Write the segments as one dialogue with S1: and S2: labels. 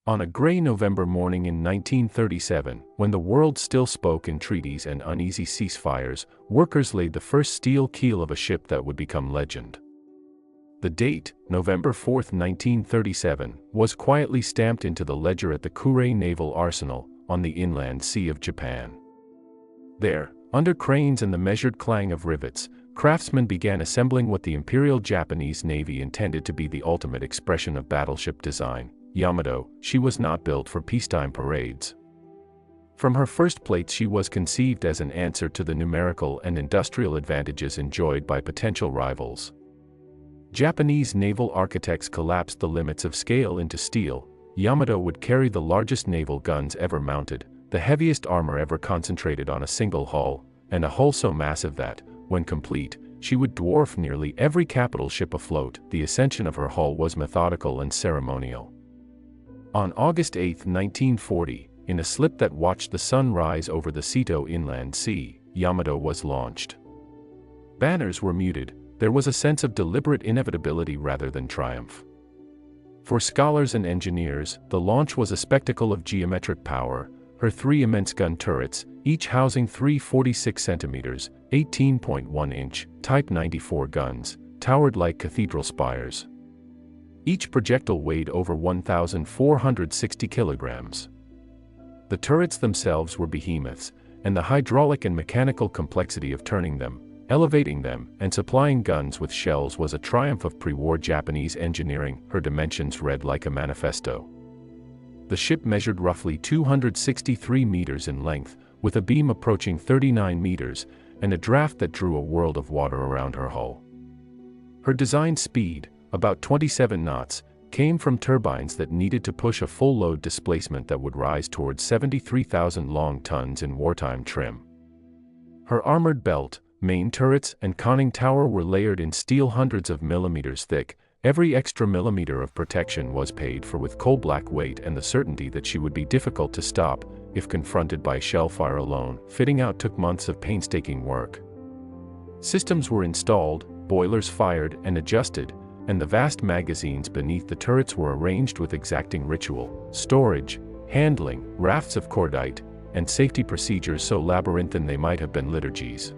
S1: On a gray November morning in 1937, when the world still spoke in treaties and uneasy ceasefires, workers laid the first steel keel of a ship that would become legend. The date, November 4, 1937, was quietly stamped into the ledger at the Kure Naval Arsenal, on the inland sea of Japan. There, under cranes and the measured clang of rivets, craftsmen began assembling what the Imperial Japanese Navy intended to be the ultimate expression of battleship design. Yamato, she was not built for peacetime parades. From her first plates she was conceived as an answer to the numerical and industrial advantages enjoyed by potential rivals. Japanese naval architects collapsed the limits of scale into steel. Yamato would carry the largest naval guns ever mounted, the heaviest armor ever concentrated on a single hull, and a hull so massive that, when complete, she would dwarf nearly every capital ship afloat. The ascension of her hull was methodical and ceremonial. On August 8, 1940, in a slip that watched the sun rise over the Seto Inland Sea, Yamato was launched. Banners were muted. There was a sense of deliberate inevitability rather than triumph. For scholars and engineers, the launch was a spectacle of geometric power. Her three immense gun turrets, each housing three 46 cm, 18.1-inch, Type 94 guns, towered like cathedral spires. Each projectile weighed over 1,460 kilograms. The turrets themselves were behemoths, and the hydraulic and mechanical complexity of turning them, elevating them, and supplying guns with shells was a triumph of pre-war Japanese engineering. Her dimensions read like a manifesto. The ship measured roughly 263 meters in length, with a beam approaching 39 meters, and a draft that drew a world of water around her hull. Her design speed, about 27 knots, came from turbines that needed to push a full load displacement that would rise towards 73,000 long tons in wartime trim. Her armored belt, main turrets, and conning tower were layered in steel hundreds of millimeters thick. Every extra millimeter of protection was paid for with coal-black weight and the certainty that she would be difficult to stop if confronted by shellfire alone. Fitting out took months of painstaking work. Systems were installed, boilers fired and adjusted, and the vast magazines beneath the turrets were arranged with exacting ritual, storage, handling, rafts of cordite, and safety procedures so labyrinthine they might have been liturgies.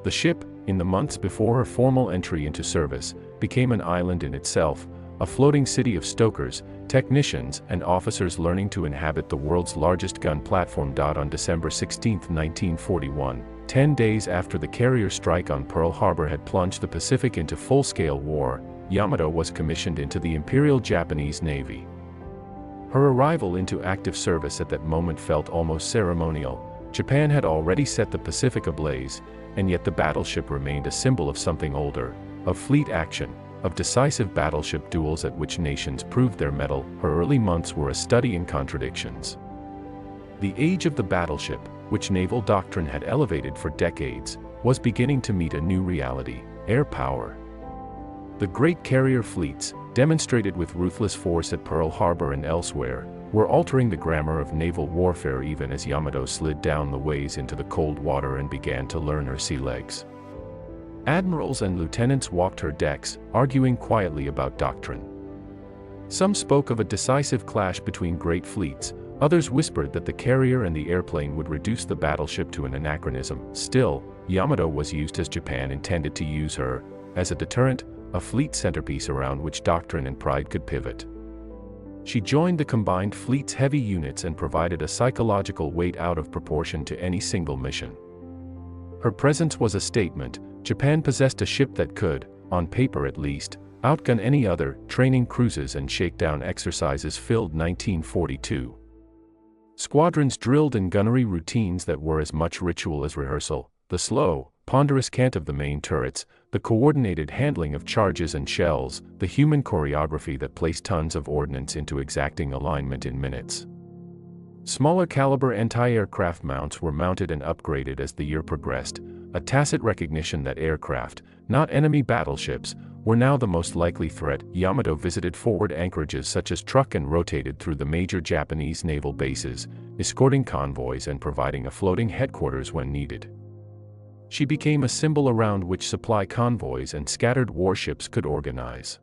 S1: The ship, in the months before her formal entry into service, became an island in itself, a floating city of stokers, technicians, and officers learning to inhabit the world's largest gun platform. On December 16, 1941, 10 days after the carrier strike on Pearl Harbor had plunged the Pacific into full-scale war, Yamato was commissioned into the Imperial Japanese Navy. Her arrival into active service at that moment felt almost ceremonial. Japan had already set the Pacific ablaze, and yet the battleship remained a symbol of something older, of fleet action, of decisive battleship duels at which nations proved their mettle. Her early months were a study in contradictions. The age of the battleship, which naval doctrine had elevated for decades, was beginning to meet a new reality: air power. The great carrier fleets, demonstrated with ruthless force at Pearl Harbor and elsewhere, were altering the grammar of naval warfare even as Yamato slid down the ways into the cold water and began to learn her sea legs. Admirals and lieutenants walked her decks, arguing quietly about doctrine. Some spoke of a decisive clash between great fleets, others whispered that the carrier and the airplane would reduce the battleship to an anachronism. Still, Yamato was used as Japan intended to use her, as a deterrent, a fleet centerpiece around which doctrine and pride could pivot. She joined the combined fleet's heavy units and provided a psychological weight out of proportion to any single mission. Her presence was a statement. Japan possessed a ship that could, on paper at least, outgun any other. Training cruises and shakedown exercises filled 1942. Squadrons drilled in gunnery routines that were as much ritual as rehearsal. The slow, ponderous cant of the main turrets, the coordinated handling of charges and shells, the human choreography that placed tons of ordnance into exacting alignment in minutes. Smaller caliber anti-aircraft mounts were mounted and upgraded as the year progressed, a tacit recognition that aircraft, not enemy battleships, were now the most likely threat. Yamato visited forward anchorages such as Truk and rotated through the major Japanese naval bases, escorting convoys and providing a floating headquarters when needed. She became a symbol around which supply convoys and scattered warships could organize.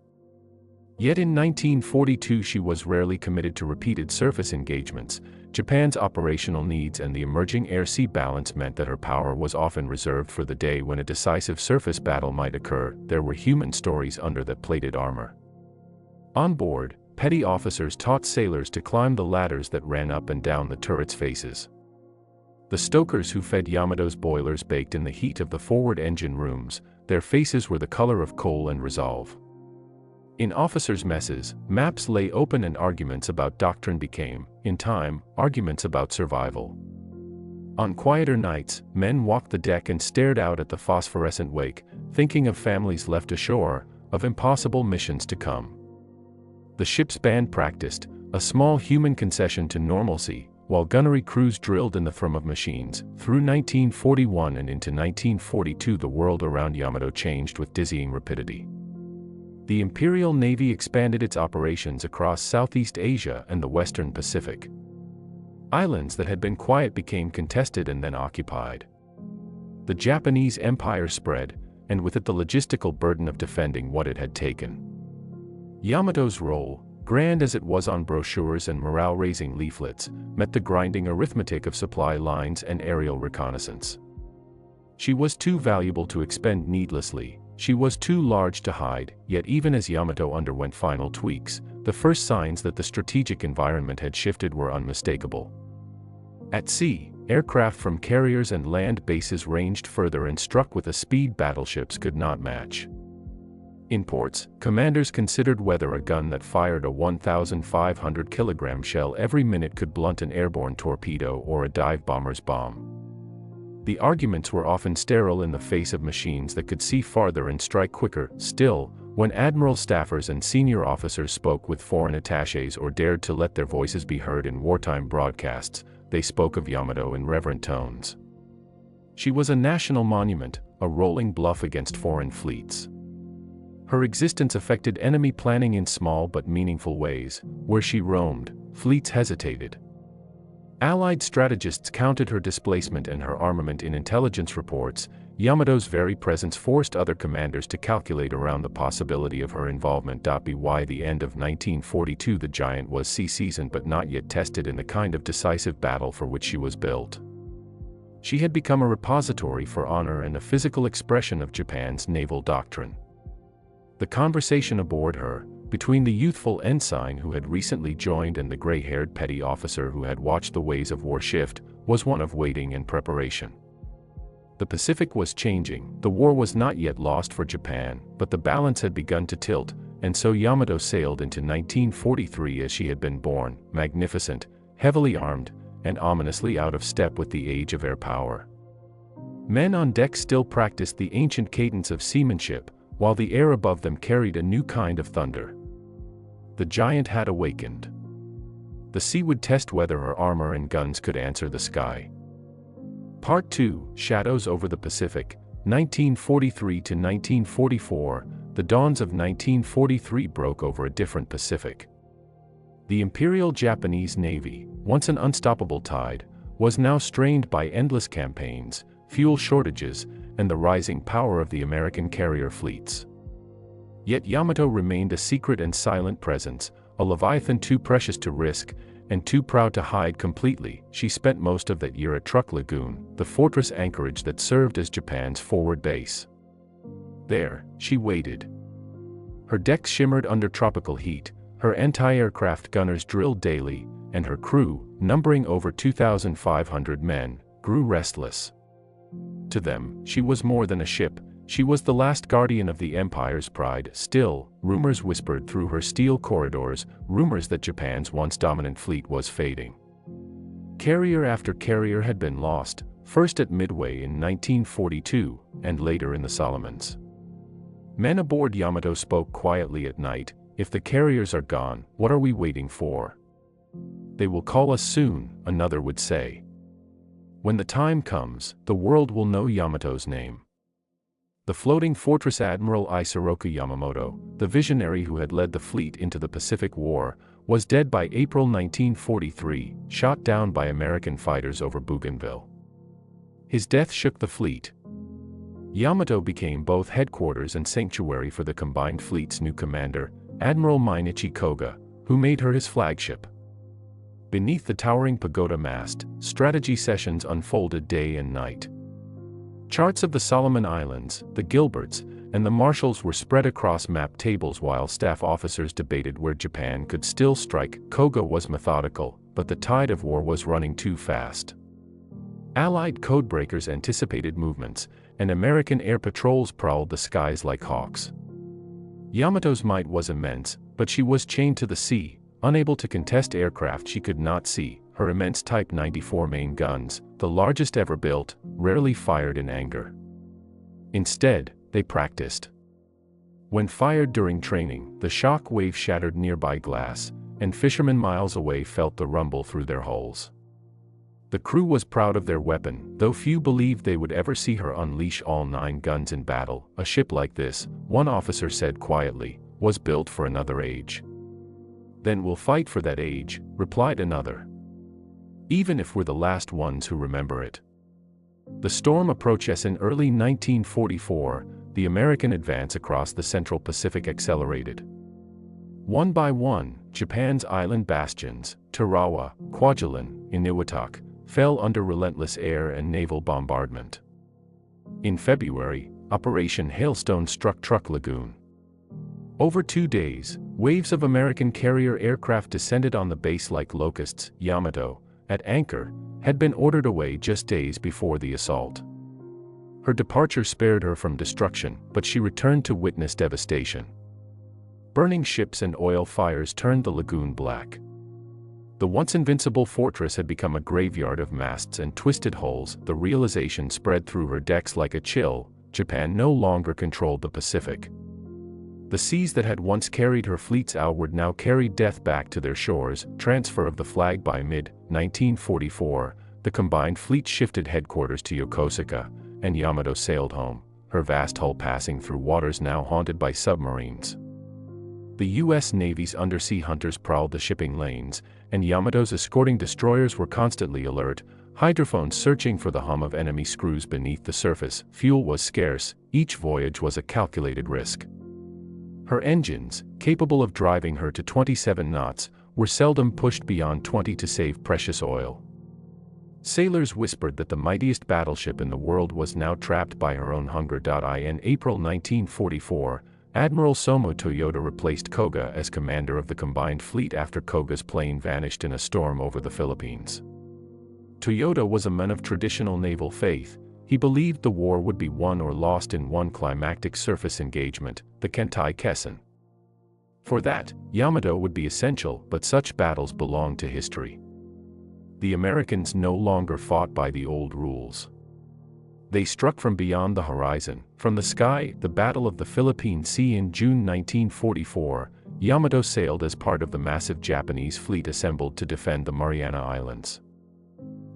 S1: Yet in 1942 she was rarely committed to repeated surface engagements. Japan's operational needs and the emerging air-sea balance meant that her power was often reserved for the day when a decisive surface battle might occur. There were human stories under that plated armor. On board, petty officers taught sailors to climb the ladders that ran up and down the turrets' faces. The stokers who fed Yamato's boilers baked in the heat of the forward engine rooms. Their faces were the color of coal and resolve. In officers' messes, maps lay open and arguments about doctrine became, in time, arguments about survival. On quieter nights, men walked the deck and stared out at the phosphorescent wake, thinking of families left ashore, of impossible missions to come. The ship's band practiced, a small human concession to normalcy, while gunnery crews drilled in the thrum of machines. Through 1941 and into 1942 the world around Yamato changed with dizzying rapidity. The Imperial Navy expanded its operations across Southeast Asia and the Western Pacific. Islands that had been quiet became contested and then occupied. The Japanese Empire spread, and with it the logistical burden of defending what it had taken. Yamato's role, grand as it was on brochures and morale-raising leaflets, met the grinding arithmetic of supply lines and aerial reconnaissance. She was too valuable to expend needlessly. She was too large to hide, yet even as Yamato underwent final tweaks, the first signs that the strategic environment had shifted were unmistakable. At sea, aircraft from carriers and land bases ranged further and struck with a speed battleships could not match. In ports, commanders considered whether a gun that fired a 1,500 kilogram shell every minute could blunt an airborne torpedo or a dive bomber's bomb. The arguments were often sterile in the face of machines that could see farther and strike quicker. Still, when admiral staffers and senior officers spoke with foreign attachés or dared to let their voices be heard in wartime broadcasts, they spoke of Yamato in reverent tones. She was a national monument, a rolling bluff against foreign fleets. Her existence affected enemy planning in small but meaningful ways. Where she roamed, fleets hesitated. Allied strategists counted her displacement and her armament in intelligence reports. Yamato's very presence forced other commanders to calculate around the possibility of her involvement. By the end of 1942 the giant was seasoned but not yet tested in the kind of decisive battle for which she was built. She had become a repository for honor and a physical expression of Japan's naval doctrine. The conversation aboard her, between the youthful ensign who had recently joined and the gray-haired petty officer who had watched the ways of war shift, was one of waiting and preparation. The Pacific was changing. The war was not yet lost for Japan, but the balance had begun to tilt, and so Yamato sailed into 1943 as she had been born, magnificent, heavily armed, and ominously out of step with the age of air power. Men on deck still practiced the ancient cadence of seamanship, while the air above them carried a new kind of thunder. The giant had awakened. The sea would test whether her armor and guns could answer the sky. Part 2, Shadows over the Pacific, 1943 to 1944. The dawns of 1943 broke over a different Pacific. The Imperial Japanese Navy, once an unstoppable tide, was now strained by endless campaigns, fuel shortages, and the rising power of the American carrier fleets. Yet Yamato remained a secret and silent presence, a leviathan too precious to risk, and too proud to hide completely. She spent most of that year at Truk Lagoon, the fortress anchorage that served as Japan's forward base. There, she waited. Her decks shimmered under tropical heat, her anti-aircraft gunners drilled daily, and her crew, numbering over 2,500 men, grew restless. To them, she was more than a ship. She was the last guardian of the Empire's pride. Still, rumors whispered through her steel corridors, rumors that Japan's once dominant fleet was fading. Carrier after carrier had been lost, first at Midway in 1942, and later in the Solomons. Men aboard Yamato spoke quietly at night. If the carriers are gone, what are we waiting for? They will call us soon, another would say. When the time comes, the world will know Yamato's name. The floating fortress Admiral Isoroku Yamamoto, the visionary who had led the fleet into the Pacific War, was dead by April 1943, shot down by American fighters over Bougainville. His death shook the fleet. Yamato became both headquarters and sanctuary for the combined fleet's new commander, Admiral Mainichi Koga, who made her his flagship. Beneath the towering pagoda mast, strategy sessions unfolded day and night. Charts of the Solomon Islands, the Gilberts, and the Marshalls were spread across map tables while staff officers debated where Japan could still strike. Koga was methodical, but the tide of war was running too fast. Allied codebreakers anticipated movements, and American air patrols prowled the skies like hawks. Yamato's might was immense, but she was chained to the sea, unable to contest aircraft she could not see. Her immense Type 94 main guns, the largest ever built, rarely fired in anger. Instead, they practiced. When fired during training, the shock wave shattered nearby glass, and fishermen miles away felt the rumble through their hulls. The crew was proud of their weapon, though few believed they would ever see her unleash all 9 guns in battle. A ship like this, one officer said quietly, was built for another age. Then we'll fight for that age, replied another. Even if we're the last ones who remember it. The storm approached in early 1944, the American advance across the Central Pacific accelerated. One by one, Japan's island bastions, Tarawa, Kwajalein, Eniwetok, fell under relentless air and naval bombardment. In February, Operation Hailstone struck Truk Lagoon. Over 2 days, waves of American carrier aircraft descended on the base like locusts. Yamato, at anchor, had been ordered away just days before the assault. Her departure spared her from destruction, but she returned to witness devastation. Burning ships and oil fires turned the lagoon black. The once invincible fortress had become a graveyard of masts and twisted hulls. The realization spread through her decks like a chill: Japan no longer controlled the Pacific. The seas that had once carried her fleets outward now carried death back to their shores. Transfer of the flag. By mid-1944, the combined fleet shifted headquarters to Yokosuka, and Yamato sailed home, her vast hull passing through waters now haunted by submarines. The U.S. Navy's undersea hunters prowled the shipping lanes, and Yamato's escorting destroyers were constantly alert, hydrophones searching for the hum of enemy screws beneath the surface. Fuel was scarce, each voyage was a calculated risk. Her engines, capable of driving her to 27 knots, were seldom pushed beyond 20 to save precious oil. Sailors whispered that the mightiest battleship in the world was now trapped by her own hunger. In April 1944, Admiral Somo Toyoda replaced Koga as commander of the combined fleet after Koga's plane vanished in a storm over the Philippines. Toyoda was a man of traditional naval faith. He believed the war would be won or lost in one climactic surface engagement, the Kentai Kessen. For that, Yamato would be essential, but such battles belonged to history. The Americans no longer fought by the old rules. They struck from beyond the horizon, from the sky. The Battle of the Philippine Sea in June 1944, Yamato sailed as part of the massive Japanese fleet assembled to defend the Mariana Islands.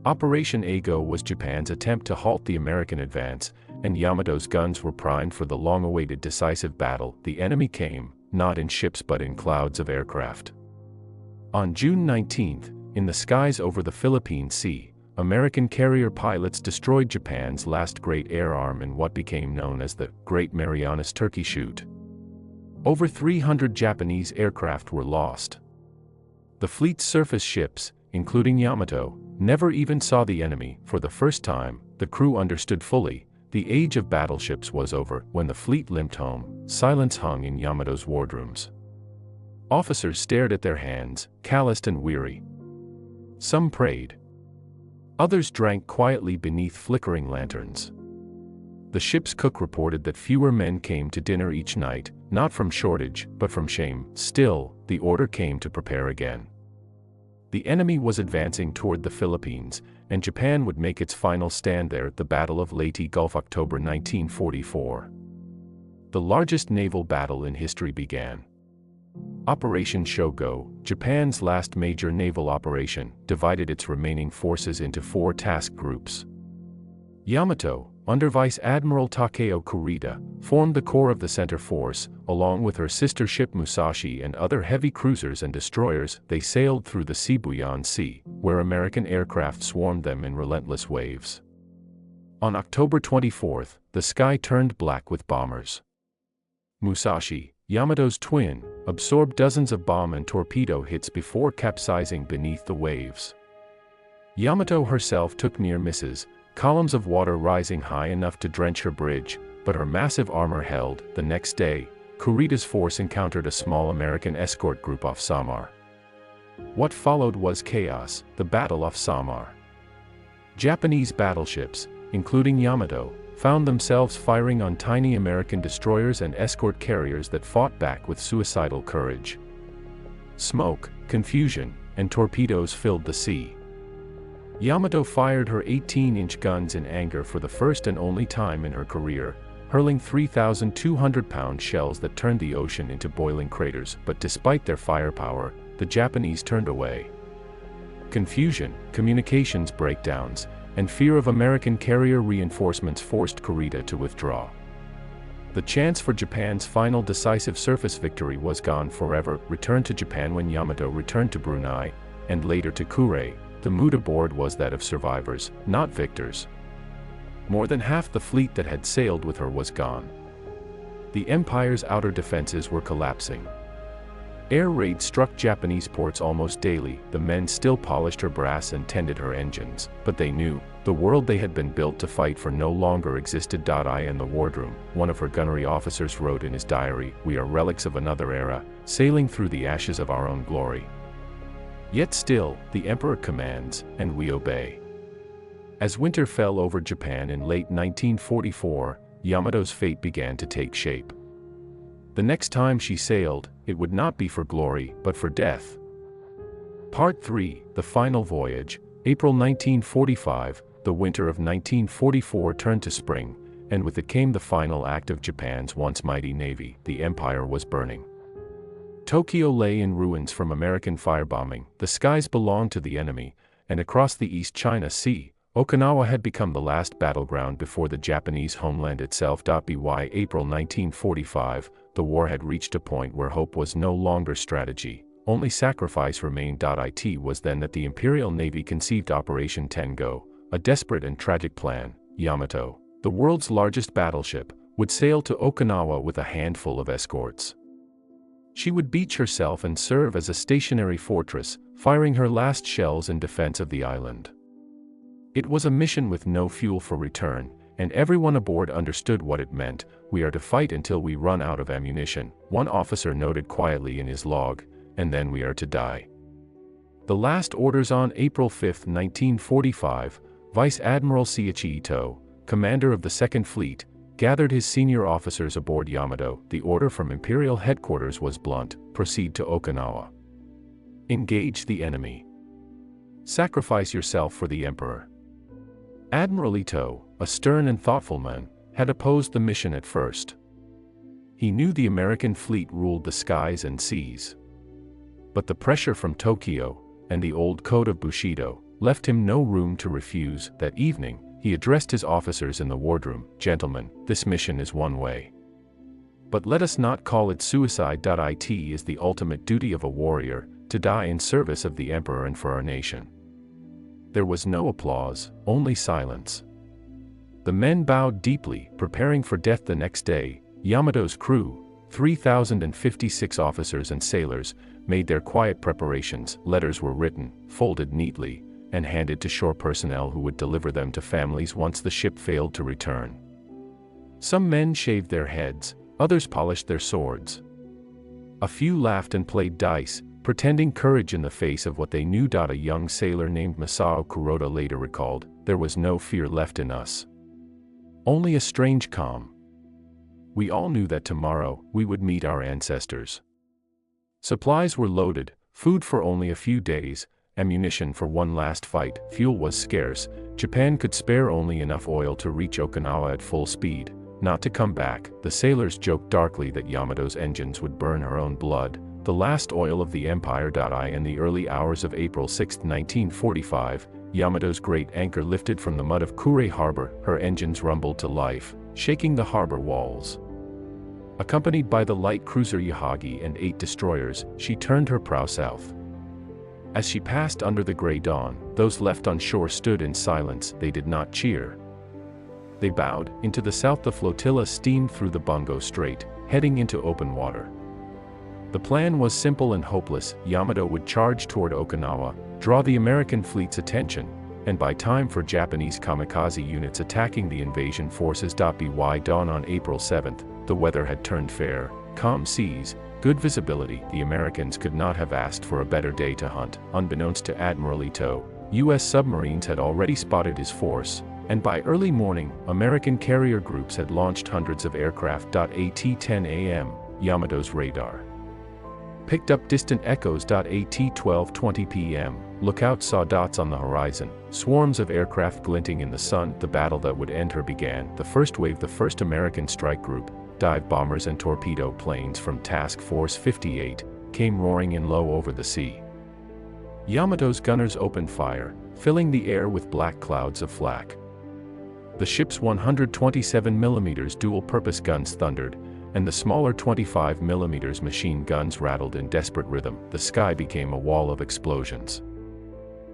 S1: Operation Ago was Japan's attempt to halt the American advance, and Yamato's guns were primed for the long-awaited decisive battle. The enemy came, not in ships but in clouds of aircraft. On June 19, in the skies over the Philippine Sea, American carrier pilots destroyed Japan's last great air arm in what became known as the Great Marianas Turkey Shoot. Over 300 Japanese aircraft were lost. The fleet's surface ships, including Yamato, never even saw the enemy. For the first time, the crew understood fully, the age of battleships was over. When the fleet limped home, silence hung in Yamato's wardrooms. Officers stared at their hands, calloused and weary. Some prayed. Others drank quietly beneath flickering lanterns. The ship's cook reported that fewer men came to dinner each night, not from shortage, but from shame. Still, the order came to prepare again. The enemy was advancing toward the Philippines, and Japan would make its final stand there. The Battle of Leyte Gulf, October 1944. The largest naval battle in history began. Operation Shogo, Japan's last major naval operation, divided its remaining forces into 4 task groups. Yamato, under Vice Admiral Takeo Kurita, formed the core of the center force, along with her sister ship Musashi and other heavy cruisers and destroyers. They sailed through the Sibuyan Sea, where American aircraft swarmed them in relentless waves. On October 24, the sky turned black with bombers. Musashi, Yamato's twin, absorbed dozens of bomb and torpedo hits before capsizing beneath the waves. Yamato herself took near misses, columns of water rising high enough to drench her bridge, but her massive armor held. The next day, Kurita's force encountered a small American escort group off Samar. What followed was chaos, the Battle off Samar. Japanese battleships, including Yamato, found themselves firing on tiny American destroyers and escort carriers that fought back with suicidal courage. Smoke, confusion, and torpedoes filled the sea. Yamato fired her 18-inch guns in anger for the first and only time in her career, hurling 3,200-pound shells that turned the ocean into boiling craters. But despite their firepower, the Japanese turned away. Confusion, communications breakdowns, and fear of American carrier reinforcements forced Kurita to withdraw. The chance for Japan's final decisive surface victory was gone forever. Returned to Japan when Yamato returned to Brunei, and later to Kure, the mood aboard was that of survivors, not victors. More than half the fleet that had sailed with her was gone. The Empire's outer defenses were collapsing. Air raids struck Japanese ports almost daily. The men still polished her brass and tended her engines, but they knew the world they had been built to fight for no longer existed. I in the wardroom, one of her gunnery officers wrote in his diary, "We are relics of another era, sailing through the ashes of our own glory. Yet still, the Emperor commands, and we obey." As winter fell over Japan in late 1944, Yamato's fate began to take shape. The next time she sailed, it would not be for glory, but for death. Part 3, The Final Voyage, April 1945. The winter of 1944 turned to spring, and with it came the final act of Japan's once mighty navy. The empire was burning. Tokyo lay in ruins from American firebombing, the skies belonged to the enemy, and across the East China Sea, Okinawa had become the last battleground before the Japanese homeland itself. By April 1945, the war had reached a point where hope was no longer strategy, only sacrifice remained. It was then that the Imperial Navy conceived Operation Tengo, a desperate and tragic plan. Yamato, the world's largest battleship, would sail to Okinawa with a handful of escorts. She would beach herself and serve as a stationary fortress, firing her last shells in defense of the island. It was a mission with no fuel for return, and everyone aboard understood what it meant. "We are to fight until we run out of ammunition," one officer noted quietly in his log, "and then we are to die." The last orders on April 5, 1945, Vice Admiral Seiichi Ito, commander of the Second Fleet, gathered his senior officers aboard Yamato. The order from Imperial headquarters was blunt: proceed to Okinawa. Engage the enemy. Sacrifice yourself for the Emperor. Admiral Ito, a stern and thoughtful man, had opposed the mission at first. He knew the American fleet ruled the skies and seas. But the pressure from Tokyo, and the old code of Bushido, left him no room to refuse. That evening, he addressed his officers in the wardroom, "Gentlemen, this mission is one way. But let us not call it suicide. It is the ultimate duty of a warrior, to die in service of the Emperor and for our nation." There was no applause, only silence. The men bowed deeply, preparing for death. The next day, Yamato's crew, 3,056 officers and sailors, made their quiet preparations. Letters were written, folded neatly, and handed to shore personnel who would deliver them to families once the ship failed to return. Some men shaved their heads, others polished their swords. A few laughed and played dice, pretending courage in the face of what they knew. A young sailor named Masao Kuroda later recalled, "There was no fear left in us. Only a strange calm. We all knew that tomorrow, we would meet our ancestors." Supplies were loaded, food for only a few days, ammunition for one last fight. Fuel was scarce. Japan could spare only enough oil to reach Okinawa at full speed, not to come back. The sailors joked darkly that Yamato's engines would burn her own blood, the last oil of the Empire. In the early hours of April 6, 1945, Yamato's great anchor lifted from the mud of Kure Harbor. Her engines rumbled to life, shaking the harbor walls. Accompanied by the light cruiser Yahagi and 8 destroyers, she turned her prow south. As she passed under the gray dawn, those left on shore stood in silence. They did not cheer. They bowed. Into the south the flotilla steamed through the Bungo Strait, heading into open water. The plan was simple and hopeless. Yamato would charge toward Okinawa, draw the American fleet's attention, and buy time for Japanese kamikaze units attacking the invasion forces. By dawn on April 7, the weather had turned fair, calm seas, good visibility. The Americans could not have asked for a better day to hunt. Unbeknownst to Admiral Ito, U.S. submarines had already spotted his force, and by early morning, American carrier groups had launched hundreds of aircraft. At 10 a.m., Yamato's radar picked up distant echoes. At 12:20 p.m., Lookout saw dots on the horizon, swarms of aircraft glinting in the sun. The battle that would end her began. The first wave, the 1st American Strike Group, dive bombers and torpedo planes from Task Force 58, came roaring in low over the sea. Yamato's gunners opened fire, filling the air with black clouds of flak. The ship's 127mm dual-purpose guns thundered, and the smaller 25mm machine guns rattled in desperate rhythm. The sky became a wall of explosions.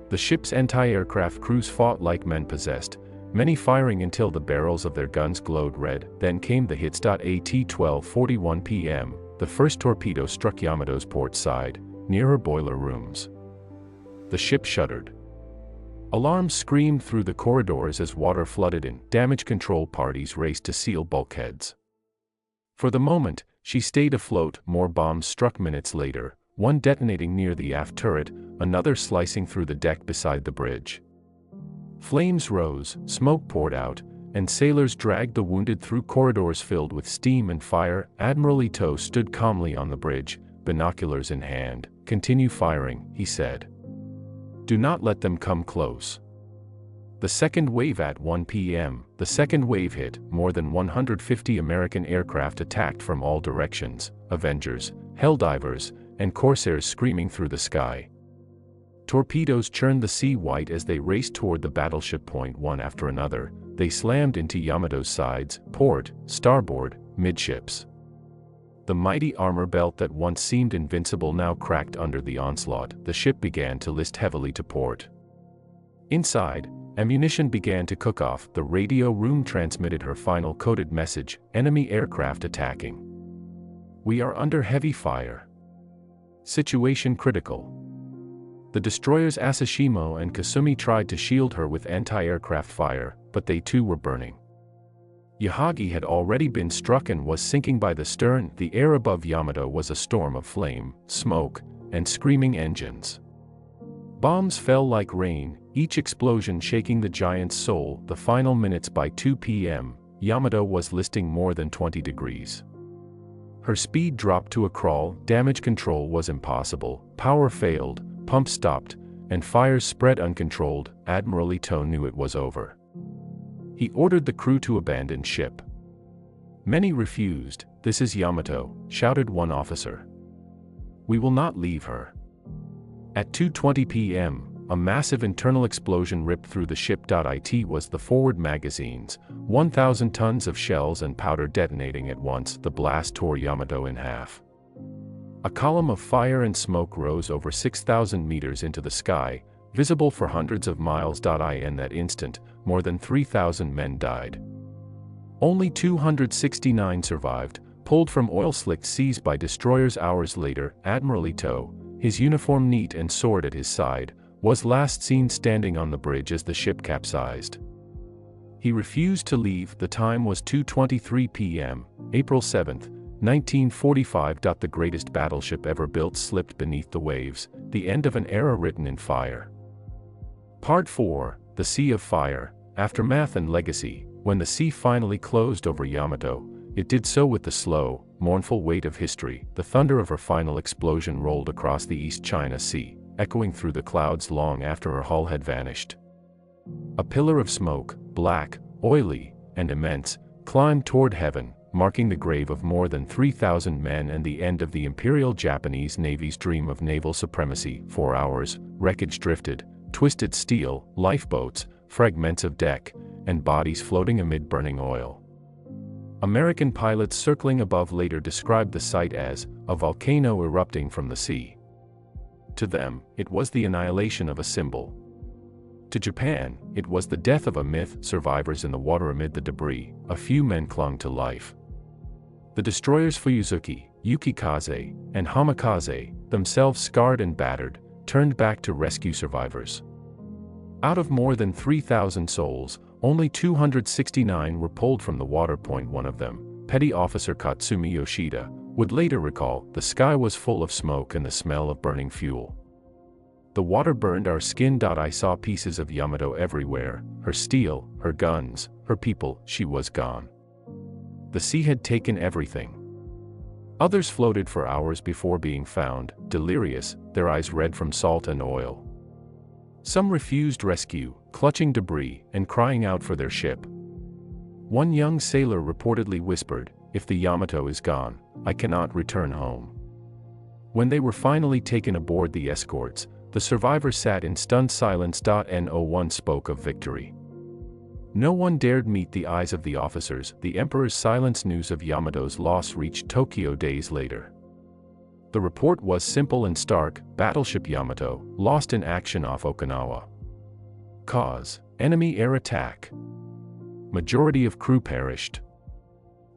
S1: The ship's anti-aircraft crews fought like men possessed, many firing until the barrels of their guns glowed red. Then came the hits. At 12:41 p.m., the first torpedo struck Yamato's port side, near her boiler rooms. The ship shuddered. Alarms screamed through the corridors as water flooded in. Damage control parties raced to seal bulkheads. For the moment, she stayed afloat. More bombs struck minutes later, one detonating near the aft turret, another slicing through the deck beside the bridge. Flames rose, smoke poured out, and sailors dragged the wounded through corridors filled with steam and fire. Admiral Ito stood calmly on the bridge, binoculars in hand. "Continue firing," he said. "Do not let them come close." The second wave. At 1 p.m., the second wave hit. More than 150 American aircraft attacked from all directions, Avengers, Helldivers, and Corsairs screaming through the sky. Torpedoes churned the sea white as they raced toward the battleship. One after another, they slammed into Yamato's sides, port, starboard, midships. The mighty armor belt that once seemed invincible now cracked under the onslaught. The ship began to list heavily to port. Inside, ammunition began to cook off. The radio room transmitted her final coded message: "Enemy aircraft attacking. We are under heavy fire. Situation critical." The destroyers Asashimo and Kasumi tried to shield her with anti-aircraft fire, but they too were burning. Yahagi had already been struck and was sinking by the stern. The air above Yamato was a storm of flame, smoke, and screaming engines. Bombs fell like rain, each explosion shaking the giant's soul. The final minutes. By 2 p.m., Yamato was listing more than 20 degrees. Her speed dropped to a crawl. Damage control was impossible. Power failed, pumps stopped, and fires spread uncontrolled. Admiral Ito knew it was over. He ordered the crew to abandon ship. Many refused. "This is Yamato," shouted one officer. "We will not leave her." At 2:20 p.m., a massive internal explosion ripped through the ship. It was the forward magazines, 1,000 tons of shells and powder detonating at once. The blast tore Yamato in half. A column of fire and smoke rose over 6,000 meters into the sky, visible for hundreds of miles. In that instant, more than 3,000 men died. Only 269 survived, pulled from oil-slicked seas by destroyers. Hours later, Admiral Ito, his uniform neat and sword at his side, was last seen standing on the bridge as the ship capsized. He refused to leave. The time was 2:23 p.m., April 7, 1945. The greatest battleship ever built slipped beneath the waves, the end of an era written in fire. Part 4, The Sea of Fire, Aftermath and Legacy. When the sea finally closed over Yamato, it did so with the slow, mournful weight of history. The thunder of her final explosion rolled across the East China Sea, echoing through the clouds long after her hull had vanished. A pillar of smoke, black, oily, and immense, climbed toward heaven, marking the grave of more than 3,000 men and the end of the Imperial Japanese Navy's dream of naval supremacy. 4 hours, wreckage drifted, twisted steel, lifeboats, fragments of deck, and bodies floating amid burning oil. American pilots circling above later described the sight as a volcano erupting from the sea. To them, it was the annihilation of a symbol. To Japan, it was the death of a myth. Survivors in the water amid the debris, a few men clung to life. The destroyers Fuyuzuki, Yukikaze, and Hamikaze, themselves scarred and battered, turned back to rescue survivors. Out of more than 3,000 souls, only 269 were pulled from the water. One of them, Petty Officer Katsumi Yoshida, would later recall, "The sky was full of smoke and the smell of burning fuel. The water burned our skin. I saw pieces of Yamato everywhere, her steel, her guns, her people. She was gone. The sea had taken everything." Others floated for hours before being found, delirious, their eyes red from salt and oil. Some refused rescue, clutching debris and crying out for their ship. One young sailor reportedly whispered, "If the Yamato is gone, I cannot return home." When they were finally taken aboard the escorts, the survivors sat in stunned silence. No one spoke of victory. No one dared meet the eyes of the officers. The Emperor's silence. News of Yamato's loss reached Tokyo days later. The report was simple and stark: Battleship Yamato, lost in action off Okinawa. Cause: enemy air attack. Majority of crew perished.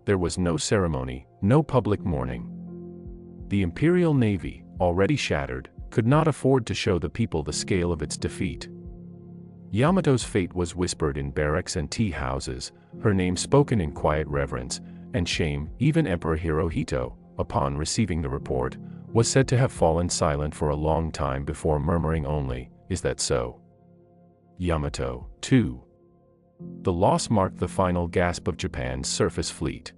S1: There was no ceremony, no public mourning. The Imperial Navy, already shattered, could not afford to show the people the scale of its defeat. Yamato's fate was whispered in barracks and tea houses, her name spoken in quiet reverence and shame. Even Emperor Hirohito, upon receiving the report, was said to have fallen silent for a long time before murmuring only, "Is that so?" Yamato, too. The loss marked the final gasp of Japan's surface fleet.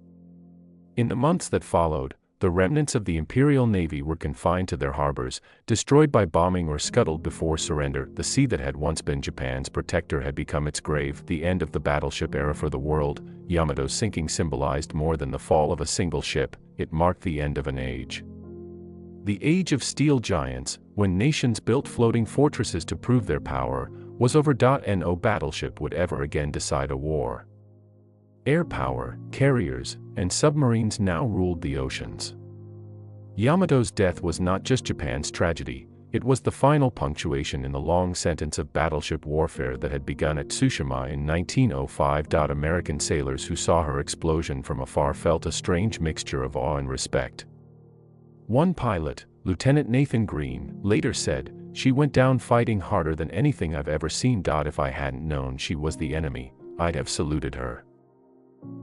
S1: In the months that followed, the remnants of the Imperial Navy were confined to their harbors, destroyed by bombing or scuttled before surrender. The sea that had once been Japan's protector had become its grave. The end of the battleship era for the world. Yamato's sinking symbolized more than the fall of a single ship, it marked the end of an age. The age of steel giants, when nations built floating fortresses to prove their power, was over. No battleship would ever again decide a war. Air power, carriers, and submarines now ruled the oceans. Yamato's death was not just Japan's tragedy, it was the final punctuation in the long sentence of battleship warfare that had begun at Tsushima in 1905. American sailors who saw her explosion from afar felt a strange mixture of awe and respect. One pilot, Lieutenant Nathan Green, later said, "She went down fighting harder than anything I've ever seen. If I hadn't known she was the enemy, I'd have saluted her."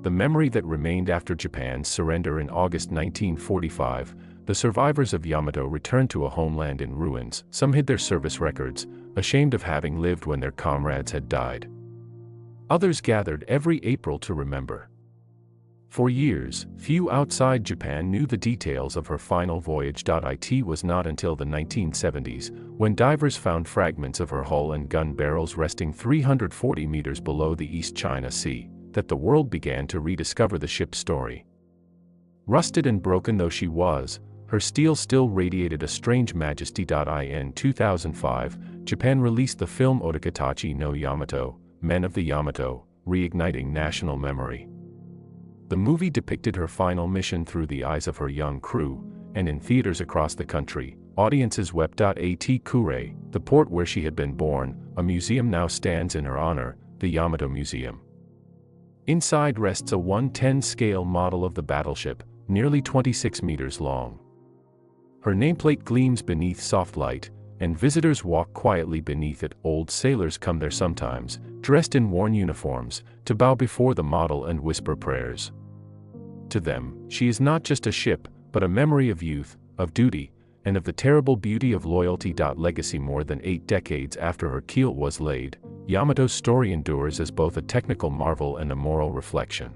S1: The memory that remained after Japan's surrender in August 1945, the survivors of Yamato returned to a homeland in ruins. Some hid their service records, ashamed of having lived when their comrades had died. Others gathered every April to remember. For years, few outside Japan knew the details of her final voyage. It was not until the 1970s, when divers found fragments of her hull and gun barrels resting 340 meters below the East China Sea, that the world began to rediscover the ship's story. Rusted and broken though she was, her steel still radiated a strange majesty. In 2005, Japan released the film Otakatachi no Yamato, Men of the Yamato, reigniting national memory. The movie depicted her final mission through the eyes of her young crew, and in theaters across the country, audiences wept. At Kure, the port where she had been born, a museum now stands in her honor, the Yamato Museum. Inside rests a 1/10 scale model of the battleship, nearly 26 meters long. Her nameplate gleams beneath soft light, and visitors walk quietly beneath it. Old sailors come there sometimes, dressed in worn uniforms, to bow before the model and whisper prayers. To them, she is not just a ship, but a memory of youth, of duty, and of the terrible beauty of loyalty. Legacy. More than 8 decades after her keel was laid, Yamato's story endures as both a technical marvel and a moral reflection.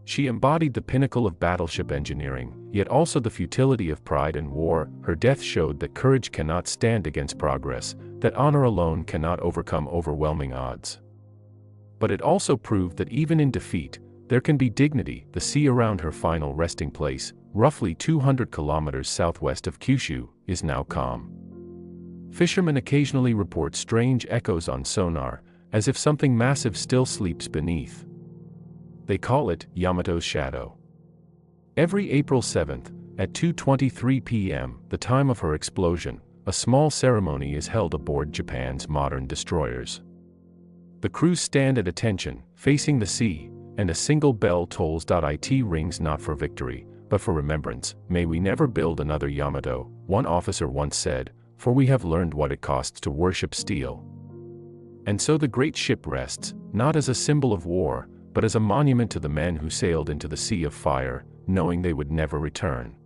S1: She embodied the pinnacle of battleship engineering, yet also the futility of pride and war. Her death showed that courage cannot stand against progress, that honor alone cannot overcome overwhelming odds. But it also proved that even in defeat, there can be dignity. The sea around her final resting place, roughly 200 kilometers southwest of Kyushu, is now calm. Fishermen occasionally report strange echoes on sonar, as if something massive still sleeps beneath. They call it Yamato's shadow. Every April 7th, at 2:23 p.m., the time of her explosion, a small ceremony is held aboard Japan's modern destroyers. The crews stand at attention, facing the sea, and a single bell tolls. It rings not for victory, but for remembrance, may we never build another Yamato, one officer once said, for we have learned what it costs to worship steel. And so the great ship rests, not as a symbol of war, but as a monument to the men who sailed into the sea of fire, knowing they would never return.